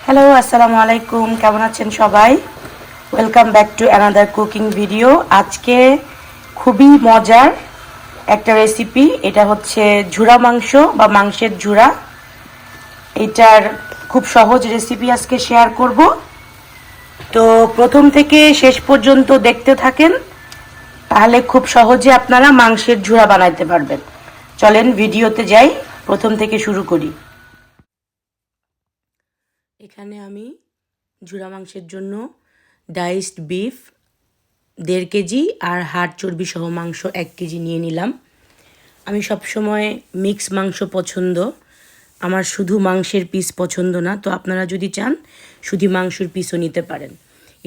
Hello, আসসালামু আলাইকুম। কেমন আছেন সবাই? Welcome back to another cooking video. আজকে খুবই মজার একটা রেসিপি। এটা হচ্ছে ঝুরা মাংস বা মাংসের ঝুরা। এটার খুব সহজ রেসিপি আজকে শেয়ার করব। তো প্রথম থেকে শেষ পর্যন্ত দেখতে থাকেন, তাহলে খুব সহজে আপনারা মাংসের ঝুরা বানাইতে পারবেন। চলেন ভিডিওতে যাই, প্রথম থেকে শুরু করি। এখানে আমি ঝুরা মাংসের জন্য ডাইসড বিফ 1.5 কেজি আর হাড় চর্বি সহ মাংস 1 কেজি নিয়ে নিলাম। আমি সবসময় মিক্স মাংস পছন্দ, আমার শুধু মাংসের পিস পছন্দ না। তো আপনারা যদি চান শুধু মাংসের পিসও নিতে পারেন।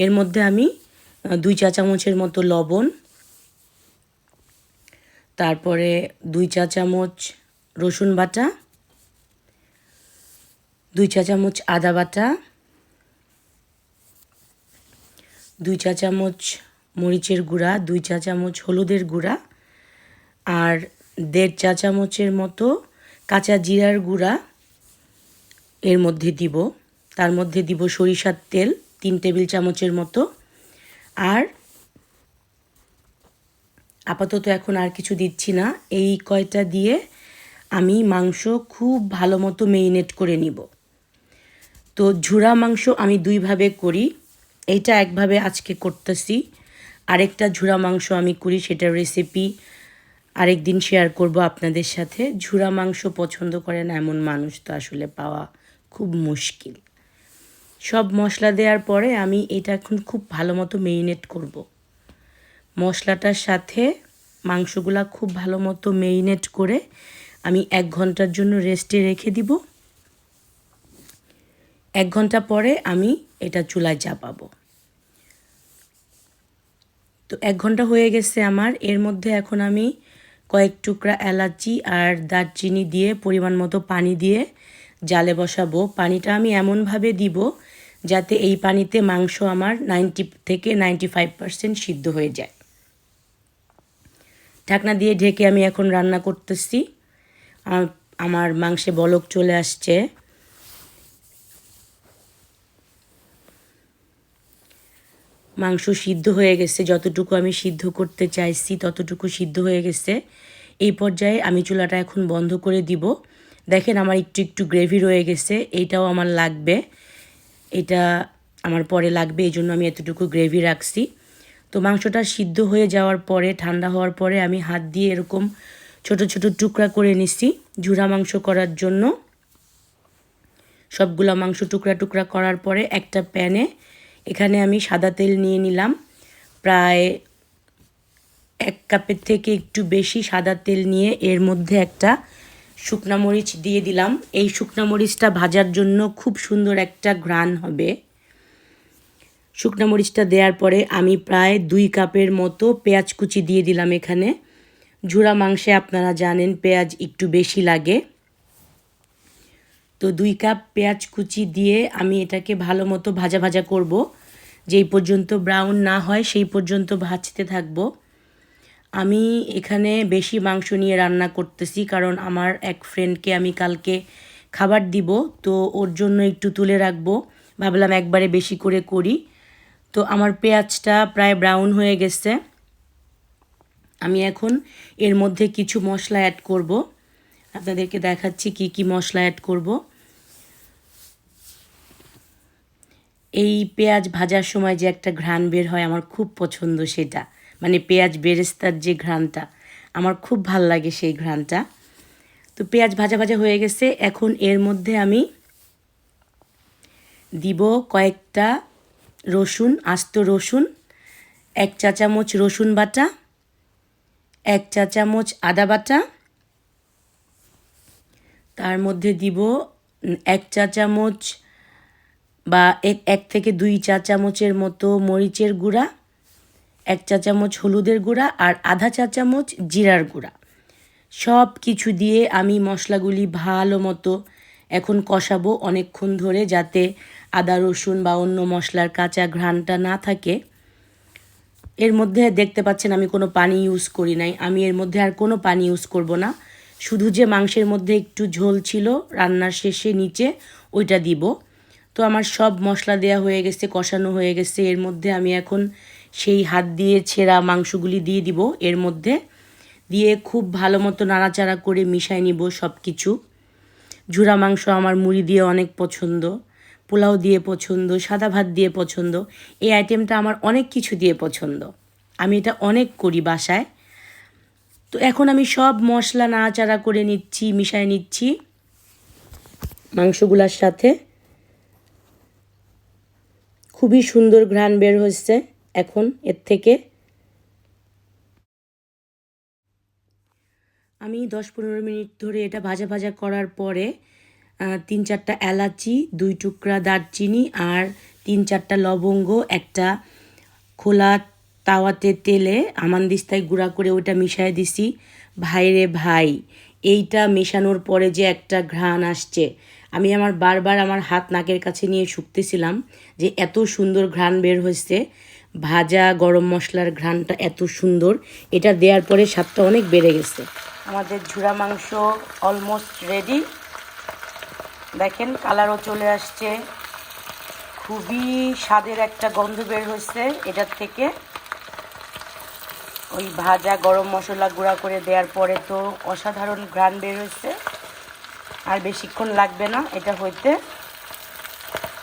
এর মধ্যে আমি 2 চা চামচের মতো লবণ, তারপরে 2 চা চামচ রসুন বাটা, 2 চা চামচ আদা বাটা, 2 চা চামচ মরিচের গুঁড়া, 2 চা চামচ হলুদের গুঁড়া আর 1.5 চা চামচের মতো কাঁচা জিরার গুঁড়া এর মধ্যে দিব। তার মধ্যে দিব সরিষার তেল 3 টেবিল চামচের মতো। আর আপাতত এখন আর কিছু দিচ্ছি না। এই কয়টা দিয়ে আমি মাংস খুব ভালো মতো মেরিনেট করে নিব। তো ঝুরা মাংস আমি দুইভাবে করি। এইটা একভাবে আজকে করতেছি, আরেকটা ঝুরা মাংস আমি করি, সেটার রেসিপি আরেকদিন শেয়ার করব আপনাদের সাথে। ঝুরা মাংস পছন্দ করে না এমন মানুষ তো আসলে পাওয়া খুব মুশকিল। সব মশলা দেওয়ার পরে আমি এটা এখন খুব ভালো মতো মেরিনেট করব। মশলাটার সাথে মাংসগুলা খুব ভালো মতো মেরিনেট করে আমি 1 ঘন্টার জন্য রেস্টে রেখে দিব। 1 ঘন্টা পরে আমি এটা চুলায় চাপাবো। তো 1 ঘন্টা হয়ে গেছে আমার। এর মধ্যে এখন আমি কয়েক টুকরা এলাচি আর দারচিনি দিয়ে পরিমাণ মতো পানি দিয়ে জালে বসাবো। পানিটা আমি এমনভাবে দিব যাতে এই পানিতে মাংস আমার 90 থেকে 95% সিদ্ধ হয়ে যায়। ঢাকনা দিয়ে ঢেকে আমি এখন রান্না করতেছি। আমার মাংসে বলক চলে আসছে। মাংস সিদ্ধ হয়ে গেছে, যতটুকু আমি সিদ্ধ করতে চাইছি ততটুকু সিদ্ধ হয়ে গেছে। এই পর্যায়ে আমি চুলাটা এখন বন্ধ করে দিব। দেখেন আমার একটু একটু গ্রেভি রয়ে গেছে, এইটাও আমার লাগবে, এটা আমার পরে লাগবে, এই জন্য আমি এতটুকু গ্রেভি রাখছি। তো মাংসটা সিদ্ধ হয়ে যাওয়ার পরে, ঠান্ডা হওয়ার পরে আমি হাত দিয়ে এরকম ছোট ছোট টুকরা করে নিছি ঝুরা মাংস করার জন্য। সবগুলা মাংস টুকরা টুকরা করার পরে একটা প্যানে এখানে আমি সাদা তেল নিয়ে নিলাম। প্রায় 1 কাপের থেকে একটু বেশি সাদা তেল নিয়ে এর মধ্যে একটা শুকনা মরিচ দিয়ে দিলাম। এই শুকনা মরিচটা ভাজার জন্য খুব সুন্দর একটা ঘ্রাণ হবে। শুকনা মরিচটা দেওয়ার পরে আমি প্রায় 2 কাপের মতো পেঁয়াজ কুচি দিয়ে দিলাম এখানে। ঝুরা মাংসে আপনারা জানেন পেঁয়াজ একটু বেশি লাগে। তো 2 কাপ পেঁয়াজ কুচি দিয়ে আমি এটাকে ভালো মতো ভাজা ভাজা করব। যেই পর্যন্ত ব্রাউন না হয় সেই পর্যন্ত ভাজতে থাকবো। আমি এখানে বেশি মাংস নিয়ে রান্না করতেছি, কারণ আমার এক ফ্রেন্ডকে আমি কালকে খাবার দিব, তো ওর জন্য একটু তুলে রাখবো। ভাবলাম একবারে বেশি করে করি। তো আমার পেঁয়াজটা প্রায় ব্রাউন হয়ে গেছে। আমি এখন এর মধ্যে কিছু মশলা অ্যাড করব। আপনাদেরকে দেখাচ্ছি কি কি মশলা অ্যাড করব। এই পেঁয়াজ ভাজার সময় যে একটা ঘ্রাণ বের হয় আমার খুব পছন্দ, সেটা মানে পেঁয়াজ বেরেস্তার যে ঘ্রাণটা আমার খুব ভাল লাগে, সেই ঘ্রাণটা। তো পেঁয়াজ ভাজা ভাজা হয়ে গেছে। এখন এর মধ্যে আমি দিব কয়েকটা রসুন, আস্ত রসুন, 1 চা চামচ রসুন বাটা, 1 চা চামচ আদা বাটা, তার মধ্যে দিব 1 চা চামচ বা 1 থেকে 2 চা চামচের মতো মরিচের গুঁড়া, 1 চা চামচ হলুদের গুঁড়া আর আধা চা চামচ জিরার গুঁড়া। সব কিছু দিয়ে আমি মশলাগুলি ভালো মতো এখন কষাবো অনেকক্ষণ ধরে, যাতে আদা রসুন বা অন্য মশলার কাঁচা ঘ্রাণটা না থাকে। এর মধ্যে দেখতে পাচ্ছেন আমি কোনো পানি ইউজ করি নাই। আমি এর মধ্যে আর কোনো পানি ইউজ করব না। শুধু যে মাংসের মধ্যে একটু ঝোল ছিল রান্নার শেষে নিচে, ওইটা দিব। তো আমার সব মশলা দেওয়া হয়ে গেছে, কষানো হয়ে গেছে। এর মধ্যে আমি এখন সেই হাত দিয়ে ছেঁড়া মাংসগুলি দিয়ে দিব এর মধ্যে, দিয়ে খুব ভালো মতো নাড়াচাড়া করে মিশাই নিব সব কিছু। ঝুরা মাংস আমার মুড়ি দিয়ে অনেক পছন্দ, পোলাও দিয়ে পছন্দ, সাদা ভাত দিয়ে পছন্দ। এই আইটেমটা আমার অনেক কিছু দিয়ে পছন্দ, আমি এটা অনেক করি বাসায়। তো এখন আমি সব মশলা নাড়াচাড়া করে নিচ্ছি, মিশাই নিচ্ছি মাংসগুলোর সাথে। খুবই সুন্দর ঘ্রাণ বের হচ্ছে এখন এর থেকে। আমি 10-15 মিনিট ধরে এটা ভাজা ভাজা করার পরে 3-4টা এলাচি, 2 টুকরা দারচিনি আর 3-4টা লবঙ্গ একটা খোলা তাওয়াতে তেলে আমানদিস্তায় গুঁড়া করে ওটা মিশিয়ে দিছি। ভাইরে ভাই, এইটা মেশানোর পরে যে একটা ঘ্রাণ আসছে, আমি বারবার আমার হাত নাকের কাছে নিয়ে শুকতেছিলাম যে এত সুন্দর ঘ্রাণ বের হয়েছে। ভাজা গরম মশলার ঘ্রাণটা এত সুন্দর, এটা দেওয়ার পরে স্বাদটা অনেক বেড়ে গেছে। আমাদের ঝুরা মাংস অলমোস্ট রেডি, দেখেন কালারও চলে আসছে, খুবই স্বাদের একটা গন্ধ বের হয়েছে এটার থেকে। ওই ভাজা গরম মশলা গুঁড়া করে দেওয়ার পরে তো অসাধারণ ঘ্রাণ বের হয়েছে। আর বেশিক্ষণ লাগবে না এটা হইতে,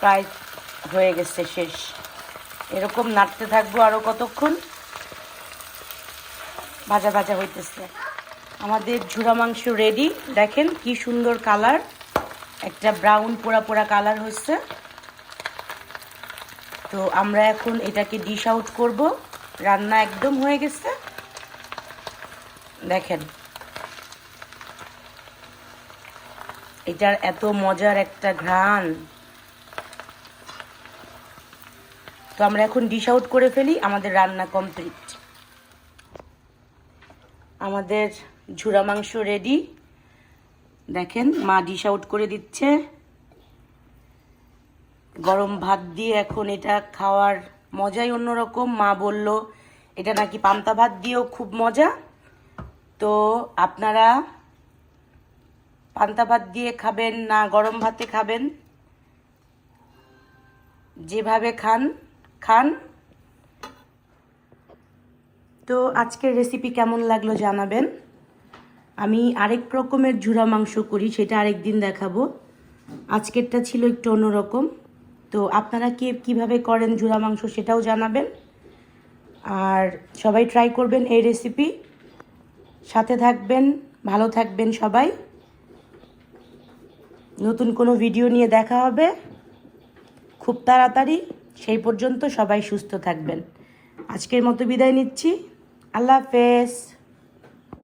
প্রায় হয়ে গেছে শেষ। এরকম নাড়তে থাকবো আরও কতক্ষণ, ভাজা ভাজা হইতেছে। আমাদের ঝুরা মাংস রেডি, দেখেন কি সুন্দর কালার, একটা ব্রাউন পোড়া পোড়া কালার হচ্ছে। তো আমরা এখন এটাকে ডিশ আউট করব, রান্না একদম হয়ে গেছে। দেখেন এটার এত মজার একটা ঘ্রাণ। তো আমরা এখন ডিশ আউট করে ফেলি, আমাদের রান্না কমপ্লিট। আমাদের ঝুরা মাংস রেডি, দেখেন মা ডিশ আউট করে দিচ্ছে। গরম ভাত দিয়ে এখন এটা খাওয়ার মজাই অন্যরকম। মা বলল এটা নাকি পান্তা ভাত দিয়েও খুব মজা। তো আপনারা পান্তা ভাত দিয়ে খাবেন না গরম ভাতে খাবেন, যেভাবে খান খান। তো আজকের রেসিপি কেমন লাগলো জানাবেন। আমি আরেক রকমের ঝুরা মাংস করি, সেটা আরেকদিন দেখাবো। আজকেরটা ছিল একটু অন্যরকম। তো আপনারা কীভাবে করেন ঝুরা মাংস সেটাও জানাবেন। আর সবাই ট্রাই করবেন এই রেসিপি। সাথে থাকবেন, ভালো থাকবেন সবাই। নতুন কোনো ভিডিও নিয়ে দেখা হবে খুব তাড়াতাড়ি। সেই পর্যন্ত সবাই সুস্থ থাকবেন। আজকের মতো বিদায় নিচ্ছি। আল্লাহ হাফেজ।